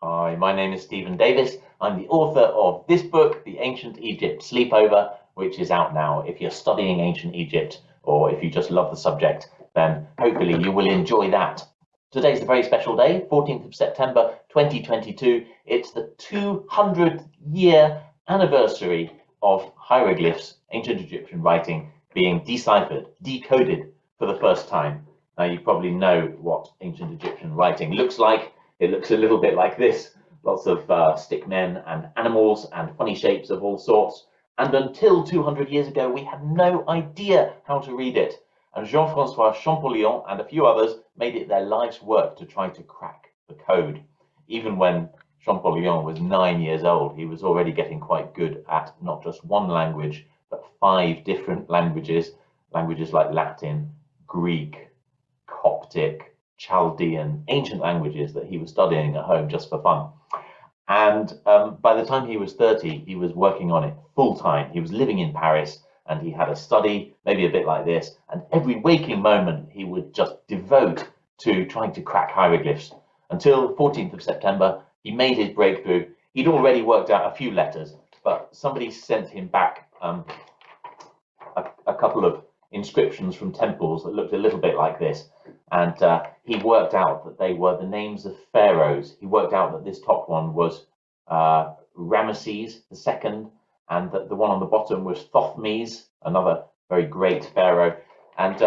Hi, my name is Stephen Davis. I'm the author of this book, The Ancient Egypt Sleepover, which is out now. If you're studying ancient Egypt or if you just love the subject, then hopefully you will enjoy that. Today's a very special day, 14th of September 2022. It's the 200th year anniversary of hieroglyphs, ancient Egyptian writing, being deciphered, decoded for the first time. Now, you probably know what ancient Egyptian writing looks like. It looks a little bit like this, lots of stick men and animals and funny shapes of all sorts. And until 200 years ago, we had no idea how to read it. And Jean-Francois Champollion and a few others made it their life's work to try to crack the code. Even when Champollion was 9 years old, he was already getting quite good at not just one language, but 5 different languages like Latin, Greek, Coptic, Chaldean, ancient languages that he was studying at home just for fun. And by the time he was 30, he was working on it full time. He was living in Paris and he had a study, maybe a bit like this, and every waking moment he would just devote to trying to crack hieroglyphs. Until 14th of September, he made his breakthrough. He'd already worked out a few letters, but somebody sent him back a couple of inscriptions from temples that looked a little bit like this. And he worked out that they were the names of pharaohs. He worked out that this top one was Ramesses II, and that the one on the bottom was Thothmes, another very great pharaoh. And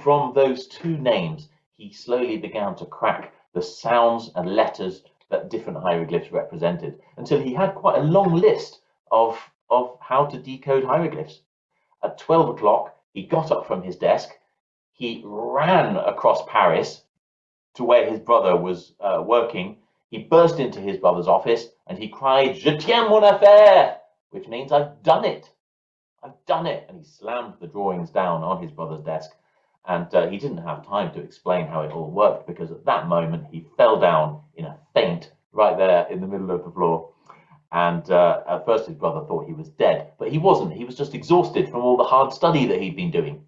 from those two names, he slowly began to crack the sounds and letters that different hieroglyphs represented, until he had quite a long list of how to decode hieroglyphs. At 12 o'clock, he got up from his desk. He ran across Paris to where his brother was working. He burst into his brother's office and he cried, "Je tiens mon affaire," which means I've done it. I've done it. And he slammed the drawings down on his brother's desk. And he didn't have time to explain how it all worked, because at that moment he fell down in a faint right there in the middle of the floor. And at first his brother thought he was dead, but he wasn't. He was just exhausted from all the hard study that he'd been doing.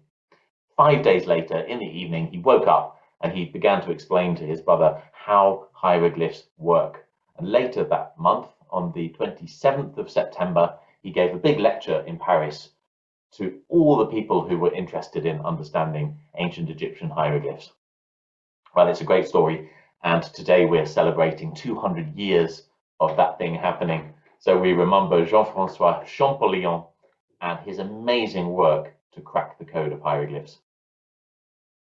5 days later, in the evening, he woke up and he began to explain to his brother how hieroglyphs work. And later that month, on the 27th of September, he gave a big lecture in Paris to all the people who were interested in understanding ancient Egyptian hieroglyphs. Well, it's a great story, and today we're celebrating 200 years of that thing happening. So we remember Jean-Francois Champollion and his amazing work to crack the code of hieroglyphs.